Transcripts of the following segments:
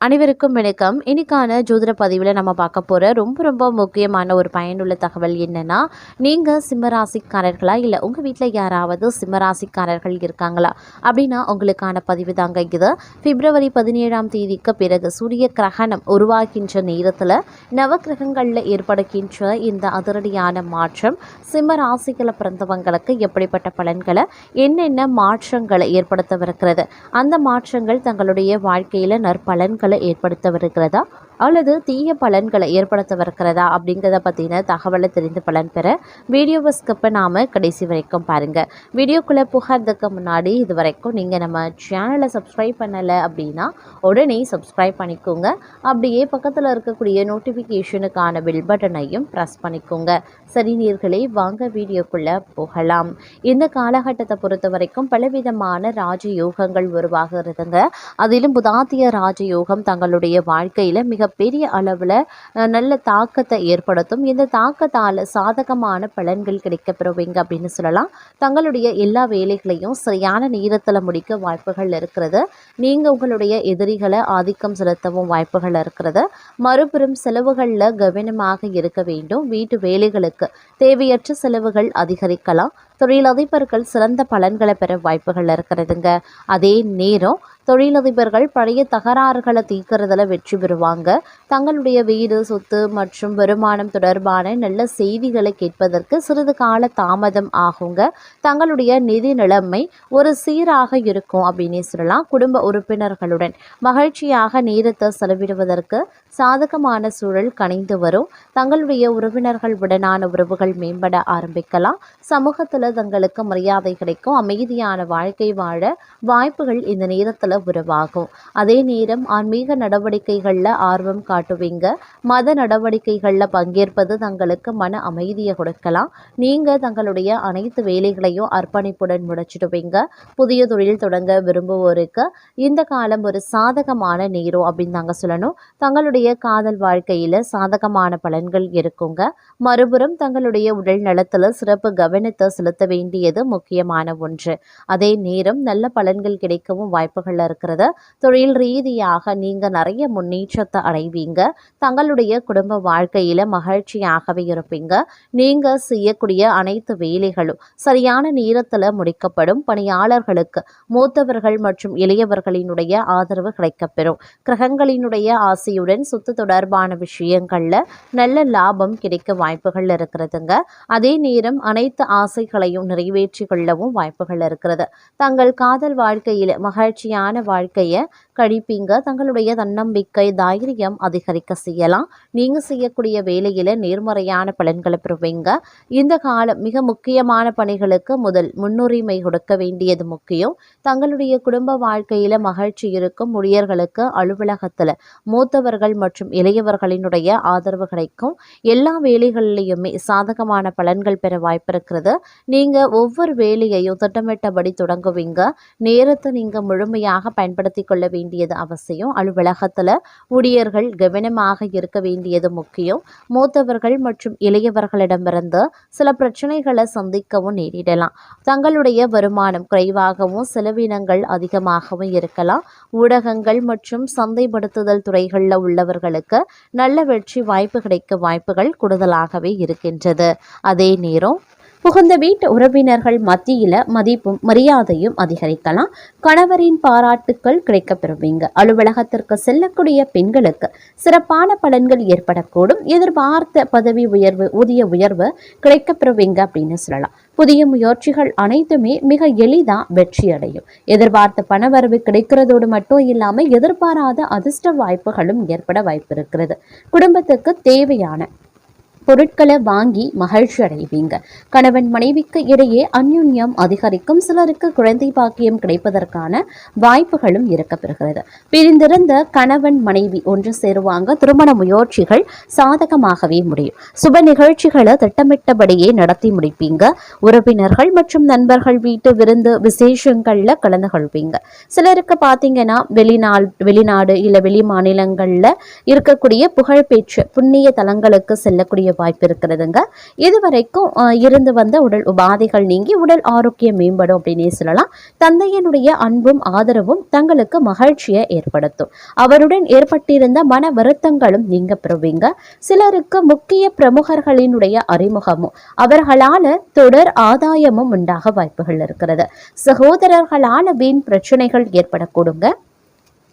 அனைவருக்கும் வணக்கம். இன்னைக்கான ஜோதிட பதிவில் நம்ம பார்க்க போகிற ரொம்ப முக்கியமான ஒரு பயனுள்ள தகவல் என்னென்னா, நீங்கள் சிம்மராசிக்காரர்களா இல்லை உங்கள் வீட்டில் யாராவது சிம்மராசிக்காரர்கள் இருக்காங்களா அப்படின்னா உங்களுக்கான பதிவு தாங்க இது. பிப்ரவரி 17ஆம் தேதிக்கு பிறகு சூரிய கிரகணம் உருவாகின்ற நேரத்தில் நவக்கிரகங்களில் ஏற்படுகின்ற இந்த அதிரடியான மாற்றம் சிம்மராசிகளை பிறந்தவங்களுக்கு எப்படிப்பட்ட பலன்களை என்னென்ன மாற்றங்களை ஏற்படுத்தவிருக்கிறது, அந்த மாற்றங்கள் தங்களுடைய வாழ்க்கையில் நற்பலன்களை ஏற்படுத்தவிருக்கிறதா அல்லது தீய பலன்களை ஏற்படுத்தவிருக்கிறதா அப்படிங்கிறத பற்றின தகவலை தெரிந்து பலன் பெற வீடியோவை ஸ்கிப் பண்ணாமல் கடைசி வரைக்கும் பாருங்கள். வீடியோக்குள்ளே புகார்றதுக்கு முன்னாடி இது வரைக்கும் நீங்கள் நம்ம சேனலை சப்ஸ்கிரைப் பண்ணலை அப்படின்னா உடனே சப்ஸ்கிரைப் பண்ணிக்கோங்க. அப்படியே பக்கத்தில் இருக்கக்கூடிய நோட்டிஃபிகேஷனுக்கான பெல் பட்டனையும் ப்ரெஸ் பண்ணிக்கோங்க. சரி நேயர்களே, வாங்க வீடியோக்குள்ளே போகலாம். இந்த காலகட்டத்தை பொறுத்த வரைக்கும் பலவிதமான ராஜயோகங்கள் உருவாகிறதுங்க. அதிலும் புதாத்திய ராஜயோகம் தங்களுடைய வாழ்க்கையில் மிகப்பெரிய அளவில் நல்ல தாக்கத்தை ஏற்படுத்தும். இந்த தாக்கத்தால் சாதகமான பலன்கள் கிடைக்கப்பெறுவீங்க அப்படின்னு சொல்லலாம். தங்களுடைய எல்லா வேலைகளையும் சரியான நேரத்தில் முடிக்க வாய்ப்புகள் இருக்கிறது. நீங்கள் உங்களுடைய எதிரிகளை ஆதிக்கம் செலுத்தவும் வாய்ப்புகள் இருக்கிறது. மறுபுறம் செலவுகளில் கவனமாக இருக்க வேண்டும். வீட்டு வேலைகளுக்கு தேவையற்ற செலவுகள் அதிகரிக்கலாம். தொழிலதிபர்கள் சிறந்த பலன்களை பெற வாய்ப்புகள் இருக்கிறதுங்க. அதே நேரம் தொழிலதிபர்கள் பழைய தகராறுகளை தீர்க்கிறதுல வெற்றி பெறுவாங்க. தங்களுடைய வீடு, சொத்து மற்றும் வருமானம் தொடர்பான நல்ல செய்திகளை கேட்பதற்கு சிறிது கால தாமதம் ஆகுங்க. தங்களுடைய நிதி நிலைமை ஒரு சீராக இருக்கும் அப்படின்னே சொல்லலாம். குடும்ப உறுப்பினர்களுடன் மகிழ்ச்சியாக நேரத்தை செலவிடுவதற்கு சாதகமான சூழல் கணிந்து வரும். தங்களுடைய உறவினர்களுடனான உறவுகள் மேம்பட ஆரம்பிக்கலாம். சமூகத்தில் தங்களுக்கு மரியாதை கிடைக்கும். அமைதியான வாழ்க்கை வாழ வாய்ப்புகள் இந்த நேரத்தில் உருவாகும். அதே நேரம் ஆன்மீக நடவடிக்கைகளில் ஆர்வம் காட்டுவீங்க. மத நடவடிக்கைகளில் பங்கேற்பது தங்களுக்கு மன அமைதியை கொடுக்கலாம். நீங்கள் தங்களுடைய அனைத்து வேலைகளையும் அர்ப்பணிப்புடன் முடிச்சிடுவீங்க. புதிய தொழில் தொடங்க விரும்புவோருக்கு இந்த காலம் ஒரு சாதகமான நேரம் அப்படின்னு நாங்கள் சொல்லணும். தங்களுடைய காதல் வாழ்க்கையில் சாதகமான பலன்கள் இருக்குங்க. மறுபுறம் தங்களுடைய உடல் நலத்தில் சிறப்பு கவனத்தை செலுத்த வேண்டியது முக்கியமான ஒன்று. அதே நேரம் நல்ல பலன்கள் கிடைக்கவும் வாய்ப்புகள் இருக்கிறது. தொழில் ரீதியாக நீங்க நிறைய முன்னேற்றத்தை அடைவீங்க. தங்களுடைய குடும்ப வாழ்க்கையில மகிழ்ச்சியாகவே இருப்பீங்க. நீங்க செய்யக்கூடிய அனைத்து வேலைகளும் சரியான நேரத்தில் முடிக்கப்படும். பணியாளர்களுக்கு மூத்தவர்கள் மற்றும் இளையவர்களினுடைய ஆதரவு கிடைக்கப்பெறும். கிரகங்களினுடைய ஆசையுடன் சொத்து தொடர்பான விஷயங்கள்ல நல்ல லாபம் கிடைக்க வாய்ப்புகள் இருக்கிறதுங்க. அதே நேரம் அனைத்து ஆசைகளையும் நிறைவேற்றி கொள்ளவும் வாய்ப்புகள் இருக்கிறது. தங்கள் காதல் வாழ்க்கையில் மகிழ்ச்சியான வாழ்க்கையை கழிப்பீங்க. தங்களுடைய தன்னம்பிக்கை, தைரியம் அதிகரிக்க செய்யலாம். நீங்க செய்யக்கூடிய வேலையில நேர்மறையான பலன்களை பெறுவீங்க. இந்த காலம் மிக முக்கியமான பணிகளுக்கு முதல் முன்னுரிமை கொடுக்க வேண்டியது முக்கியம். தங்களுடைய குடும்ப வாழ்க்கையில மகிழ்ச்சி இருக்கும். ஊழியர்களுக்கு அலுவலகத்துல மூத்தவர்கள் மற்றும் இளையவர்களினுடைய ஆதரவு கிடைக்கும். எல்லா வேலைகளிலையுமே சாதகமான பலன்கள் பெற வாய்ப்பு இருக்கிறது. நீங்க ஒவ்வொரு வேலையையும் திட்டமிட்டபடி தொடங்குவீங்க. நேரத்தை நீங்க முழுமையாக பயன்படுத்தி கொள்ள வேண்டியது அவசியம். அலுவலகத்துல ஊழியர்கள் கவனமாக இருக்க வேண்டியது முக்கியம். மூத்தவர்கள் மற்றும் இளையவர்களிடமிருந்து சில பிரச்சனைகளை சந்திக்கவும் நேரிடலாம். தங்களுடைய வருமானம் குறைவாகவும் செலவினங்கள் அதிகமாகவும் இருக்கலாம். ஊடகங்கள் மற்றும் சந்தைப்படுத்துதல் துறைகளில் உள்ளவர்களுக்கு நல்ல வெற்றி வாய்ப்பு கிடைக்க வாய்ப்புகள் கூடுதலாகவே இருக்கின்றது. அதே நேரம் புகுந்த வீட்டு உறவினர்கள் மத்தியில மதிப்பும் மரியாதையும் அதிகரிக்கலாம். கணவரின் பாராட்டுக்கள் கிடைக்கப்பெறுவீங்க. அலுவலகத்திற்கு செல்லக்கூடிய பெண்களுக்கு சிறப்பான பலன்கள் ஏற்படக்கூடும். எதிர்பார்த்த பதவி உயர்வு, ஊதிய உயர்வு கிடைக்கப்பெறுவீங்க அப்படின்னு சொல்லலாம். புதிய முயற்சிகள் அனைத்துமே மிக எளிதா வெற்றி அடையும். எதிர்பார்த்த பணவரவு கிடைக்கிறதோடு மட்டும் இல்லாம எதிர்பாராத அதிர்ஷ்ட வாய்ப்புகளும் ஏற்பட வாய்ப்பு இருக்கிறது. குடும்பத்துக்கு தேவையான பொருட்களை வாங்கி மகிழ்ச்சி அடைவீங்க. கணவன் மனைவிக்கு இடையே அந்யுன்யம் அதிகரிக்கும். சிலருக்கு குழந்தை பாக்கியம் கிடைப்பதற்கான வாய்ப்புகளும் இருக்கப்பெறுகிறது. பிரிந்திருந்த கணவன் மனைவி ஒன்று சேருவாங்க. திருமண முயற்சிகள் சாதகமாகவே முடியும். சுப நிகழ்ச்சிகளை திட்டமிட்டபடியே நடத்தி முடிப்பீங்க. உறவினர்கள் மற்றும் நண்பர்கள் வீட்டு விருந்து விசேஷங்கள்ல கலந்து கொள்வீங்க. சிலருக்கு பார்த்தீங்கன்னா வெளிநாடு இல்ல வெளி மாநிலங்கள்ல இருக்கக்கூடிய புகழ்பெற்ற புண்ணிய தலங்களுக்கு செல்லக்கூடிய வாய்ப்பு இருக்கிறதுங்க. இதுவரைக்கும் இருந்து வந்த உடல் உபாதைகள் நீங்கி உடல் ஆரோக்கியம் மேம்படும் அப்படின்னே சொல்லலாம். தந்தையனுடைய அன்பும் ஆதரவும் தங்களுக்கு மகிழ்ச்சியை ஏற்படுத்தும். அவருடன் ஏற்பட்டிருந்த மன வருத்தங்களும் நீங்க பெறுவீங்க. சிலருக்கு முக்கிய பிரமுகர்களினுடைய அறிமுகமும் அவர்களால தொடர் ஆதாயமும் உண்டாக வாய்ப்புகள் இருக்கிறது. சகோதரர்களால வீண் பிரச்சனைகள் ஏற்படக்கூடுங்க.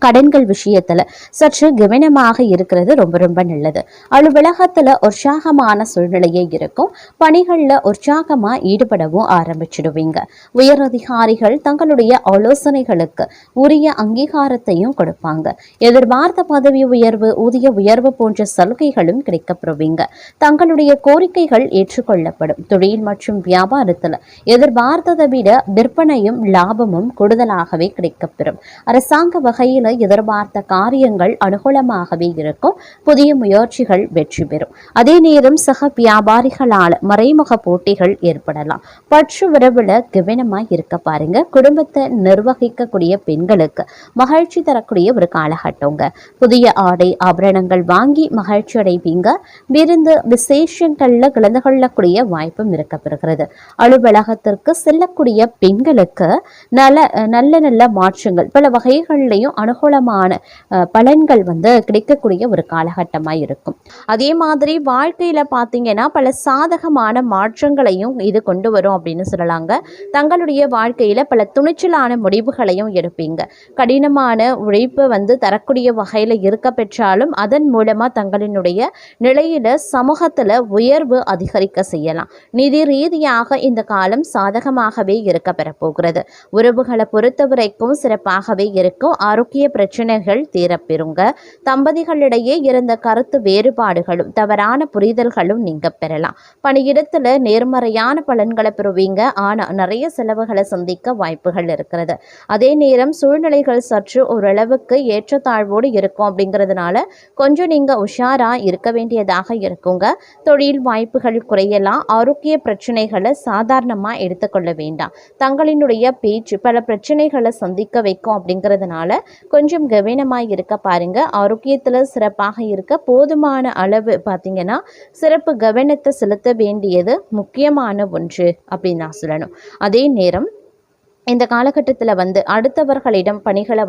கடன்கள் விஷயத்துல சற்று கவனமாக இருக்கிறது ரொம்ப ரொம்ப நல்லது. அலுவலகத்துல உற்சாகமான சூழ்நிலையே இருக்கும். பணிகள்ல உற்சாகமா ஈடுபடவும் ஆரம்பிச்சிடுவீங்க. உயரதிகாரிகள் தங்களுடைய ஆலோசனைகளுக்கு உரிய அங்கீகாரத்தையும் கொடுப்பாங்க. எதிர்பார்த்த பதவி உயர்வு, ஊதிய உயர்வு போன்ற சலுகைகளும் கிடைக்கப்பெறுவீங்க. தங்களுடைய கோரிக்கைகள் ஏற்றுக்கொள்ளப்படும். தொழில் மற்றும் வியாபாரத்துல எதிர்பார்த்ததை விட விற்பனையும் லாபமும் கூடுதலாகவே கிடைக்கப்பெறும். அரசாங்க வகையில் எதிர்பார்த்த காரியங்கள் அனுகூலமாகவே இருக்கும். புதிய முயற்சிகள் வெற்றி பெறும். அதே நேரம் சக வியாபாரிகளால் மறைமுக போட்டிகள் ஏற்படலாம். பற்று உறவுல கவனமாய் இருக்க பாருங்க. குடும்பத்தை நிர்வகிக்கக்கூடிய பெண்களுக்கு மகிழ்ச்சி தரக்கூடிய ஒரு காலகட்டங்க. புதிய ஆடை ஆபரணங்கள் வாங்கி மகிழ்ச்சி அடைவீங்க. விருந்து விசேஷங்கள்ல கலந்து கொள்ளக்கூடிய வாய்ப்பும் இருக்கப்பெறுகிறது. அலுவலகத்திற்கு செல்லக்கூடிய பெண்களுக்கு நல்ல நல்ல மாற்றங்கள் பல வகைகள்லையும் அனுகூலமான பலன்கள் கிடைக்கக்கூடிய ஒரு காலகட்டமாக இருக்கும். அதே மாதிரி வாழ்க்கையில பார்த்தீங்கன்னா பல சாதகமான மாற்றங்களையும் இது கொண்டு வரும் அப்படின்னு சொல்லலாங்க. தங்களுடைய வாழ்க்கையில பல துணிச்சலான முடிவுகளையும் எடுப்பீங்க. கடினமான உழைப்பு தரக்கூடிய வகையில இருக்க பெற்றாலும் அதன் மூலமா தங்களினுடைய நிலையில சமூகத்துல உயர்வு அதிகரிக்க செய்யலாம். நிதி ரீதியாக இந்த காலம் சாதகமாகவே இருக்க பெறப்போகிறது. உறவுகளை பொறுத்தவரைக்கும் சிறப்பாகவே இருக்கும். ஆரோக்கிய பிரச்சனைகள் தீரப்பெறுங்க. தம்பதிகளிடையே இருந்த கருத்து வேறுபாடுகளும் தவறான புரிதல்களும் நீங்க பெறலாம். பணியிடத்துல நேர்மறையான பலன்களை பெறுவீங்க. ஆனா நிறைய செலவுகளை சந்திக்க வாய்ப்புகள் இருக்கிறது. அதே நேரம் சூழ்நிலைகள் சற்று ஓரளவுக்கு ஏற்றத்தாழ்வோடு இருக்கும். அப்படிங்கிறதுனால கொஞ்சம் நீங்க உஷாரா இருக்க வேண்டியதாக இருக்குங்க. தொழில் வாய்ப்புகள் குறையலாம். ஆரோக்கிய பிரச்சனைகளை சாதாரணமா எடுத்துக்கொள்ள வேண்டாம். தங்களினுடைய பேச்சு பல பிரச்சனைகளை சந்திக்க வைக்கும். அப்படிங்கிறதுனால கொஞ்சம் கவனமாக இருக்க பாருங்க. ஆரோக்கியத்தில் சிறப்பாக இருக்க போதுமான அளவு பார்த்தீங்கன்னா சிறப்பு கவனத்தை செலுத்த வேண்டியது முக்கியமான ஒன்று அப்படின்னு நான் சொல்லணும். அதே நேரம் இந்த காலகட்டத்தில் அடுத்தவர்களிடம் பணிகளை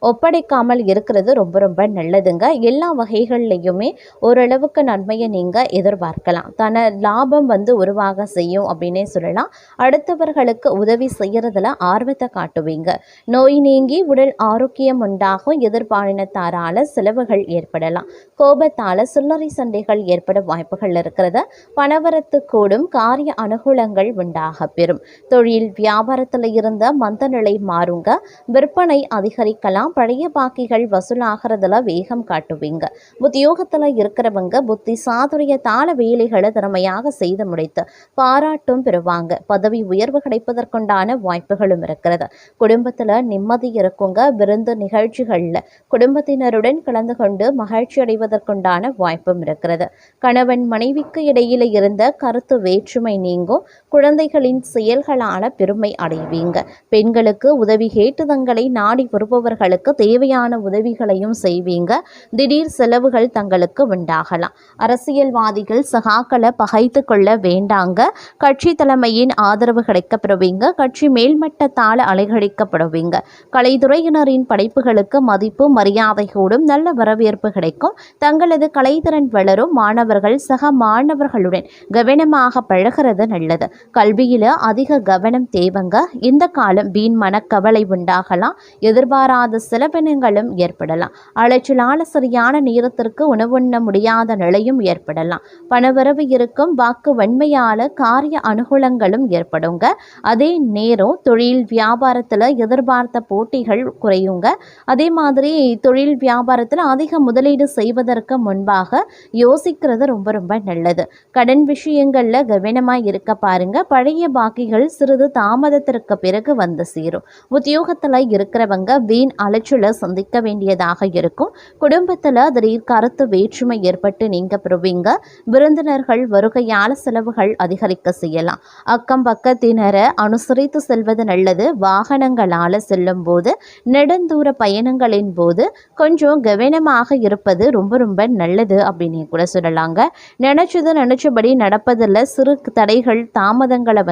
ஒப்படைக்காமல் இருக்கிறது ரொம்ப ரொம்ப நல்லதுங்க. எல்லா வகைகள்லையுமே ஓரளவுக்கு நன்மையை நீங்கள் எதிர்பார்க்கலாம். தன லாபம் உருவாக செய்யும் அப்படின்னே சொல்லலாம். அடுத்தவர்களுக்கு உதவி செய்யறதுல ஆர்வத்தை காட்டுவீங்க. நோய் நீங்கி உடல் ஆரோக்கியம் உண்டாகும். எதிர்பாலினத்தாரால செலவுகள் ஏற்படலாம். கோபத்தால் சில்லறை சண்டைகள் ஏற்பட வாய்ப்புகள் இருக்கிறது. பணவரத்து கூடும். காரிய அனுகூலங்கள் உண்டாக பெறும். தொழில் வியாபாரத்தில் இருந்து மந்த நிலை மாறுங்க. விற்பனை அதிகரிக்கலாம். பழைய பாக்கிகள் வசூலாகிறதுல வேகம் காட்டுவீங்க. உத்தியோகத்துல இருக்கிறவங்க புத்தி சாதுரியத்தால வேலைகளை திறமையாக செய்து முடித்து பாராட்டும் பெறுவாங்க. பதவி உயர்வு கிடைப்பதற்குண்டான வாய்ப்புகளும் இருக்கிறது. குடும்பத்துல நிம்மதி இருக்குங்க. விருந்து நிகழ்ச்சிகள்ல குடும்பத்தினருடன் கலந்து கொண்டு மகிழ்ச்சி அடைவதற்குண்டான வாய்ப்பும் இருக்கிறது. கணவன் மனைவிக்கு இடையில இருந்த கருத்து வேற்றுமை நீங்கும். குழந்தைகளின் செயல்களால பெருமை அடைவீங்க. பெண்களுக்கு உதவி கேட்டு தங்களை நாடி வருபவர்களுக்கு தேவையான உதவிகளையும் செய்வீங்க. திடீர் செலவுகள் தங்களுக்கு உண்டாகலாம். அரசியல்வாதிகள் சகாக்களை பகைத்து கொள்ள வேண்டாங்க. கட்சி தலைமையின் ஆதரவு கிடைக்கப்பெறுவீங்க. கட்சி மேல்மட்டத்தால் அலைகழிக்கப்படுவீங்க. கலைத்துறையினரின் படைப்புகளுக்கு மதிப்பு மரியாதை கூடும். நல்ல வரவேற்பு கிடைக்கும். தங்களது கலைத்திறன் வளரும். மாணவர்கள் சக மாணவர்களுடன் கவனமாக பழகிறது நல்லது. கல்வியில அதிக கவனம் தேவைங்க. இந்த காலம் வீண் மனக்கவலை உண்டாகலாம். எதிர்பாராத செலவினங்களும் ஏற்படலாம். அலைச்சலான சரியான நேரத்திற்கு உணவுண்ண முடியாத நிலையும் ஏற்படலாம். பணவரவு இருக்கும். வாக்கு வன்மையால காரிய அனுகூலங்களும் ஏற்படுங்க. அதே நேரம் தொழில் வியாபாரத்தில் எதிர்பார்த்த போட்டிகள் குறையுங்க. அதே மாதிரி தொழில் வியாபாரத்தில் அதிக முதலீடு செய்வதற்கு முன்பாக யோசிக்கிறது ரொம்ப ரொம்ப நல்லது. கடன் விஷயங்கள்ல கவனமாக இருக்க பாருங்க. பழைய பாக்கிகள் சிறிது தாமதத்திற்கு பிறகு பிறகு வந்து சேரும். உத்தியோகத்தில் இருக்கிறவங்க வீண் அலைச்சலை சந்திக்க வேண்டியதாக இருக்கும். குடும்பத்தில் திடீர் கருத்து வேற்றுமை ஏற்பட்டு நீங்க பெறுவீங்க. விருந்தினர்கள் வருகையால் செலவுகள் அதிகரிக்க செய்யலாம். அக்கம் பக்கத்தினரை அனுசரித்து செல்வது நல்லது. வாகனங்களால் செல்லும் போது நெடுந்தூர பயணங்களின் போது கொஞ்சம் கவனமாக இருப்பது ரொம்ப ரொம்ப நல்லது அப்படின்னு கூட சொல்லலாங்க. நினைச்சபடி நடப்பதில் சிறு தடைகள் தாமதங்களை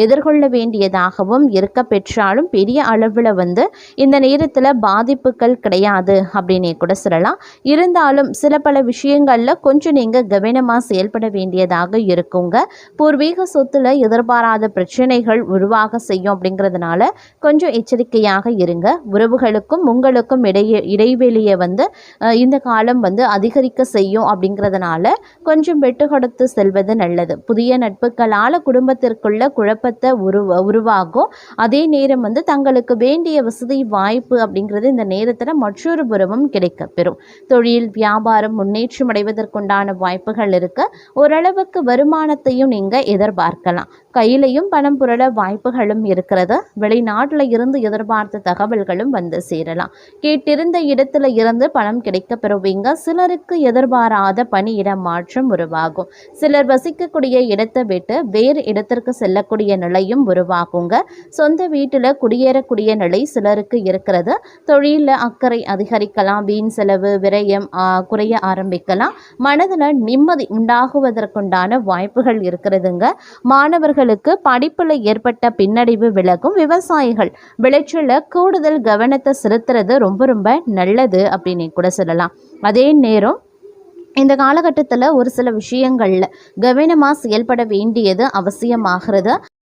எதிர்கொள்ள வேண்டியதாகவும் இருக்க பெற்றாலும் பெரிய அளவில் இந்த நேரத்தில் பாதிப்புகள் கிடையாது அப்படின்னு கூட சொல்லலாம். இருந்தாலும் சில பல விஷயங்களில் கொஞ்சம் நீங்கள் கவனமாக செயல்பட வேண்டியதாக இருக்குங்க. பூர்வீக சொத்துல எதிர்பாராத பிரச்சனைகள் உருவாக செய்யும் அப்படிங்கிறதுனால கொஞ்சம் எச்சரிக்கையாக இருங்க. உறவுகளுக்கும் உங்களுக்கும் இடைவெளியை இந்த காலம் அதிகரிக்க செய்யும் அப்படிங்கிறதுனால கொஞ்சம் விட்டு கொடுத்து செல்வது நல்லது. புதிய நட்புகளால் குடும்பத்திற்குள்ள குழப்பத்தை உருவாகும். அதே நேரம் தங்களுக்கு வேண்டிய வசதி வாய்ப்பு அப்படிங்கிறது இந்த நேரத்தில் மற்றொரு புறமும் கிடைக்கப்பெறும். தொழில் வியாபாரம் முன்னேற்றம் அடைவதற்குண்டான வாய்ப்புகள் இருக்கு. ஓரளவுக்கு வருமானத்தையும் நீங்க எதிர்பார்க்கலாம். கையிலையும் பணம் புரள வாய்ப்புகளும் இருக்கிறது. வெளிநாட்டில் இருந்து எதிர்பார்த்த தகவல்களும் சேரலாம். கேட்டிருந்த இடத்துல இருந்து பணம் கிடைக்க பெறுவீங்க. சிலருக்கு எதிர்பாராத பணியிட மாற்றம் உருவாகும். சிலர் வசிக்கக்கூடிய இடத்தை விட்டு வேறு இடத்திற்கு செல்லக்கூடிய நிலையும் உருவாகுங்க. சொந்த வீட்டில் குடியேறக்கூடிய நிலை சிலருக்கு இருக்கிறது. தொழிலில் அக்கறை அதிகரிக்கலாம். வீண் செலவு விரயம் குறைய ஆரம்பிக்கலாம். மனதில் நிம்மதி உண்டாகுவதற்குண்டான வாய்ப்புகள் இருக்கிறதுங்க. மாணவர்களுக்கு படிப்பில் ஏற்பட்ட பின்னடைவு விலகும். விவசாயிகள் விளைச்சல கூடுதல் கவனத்தை செலுத்துறது ரொம்ப ரொம்ப நல்லது அப்படின்னு கூட சொல்லலாம். அதே நேரம் இந்த காலகட்டத்தில் ஒரு சில விஷயங்களில் கவனமாக செயல்பட வேண்டியது அவசியமாகிறது.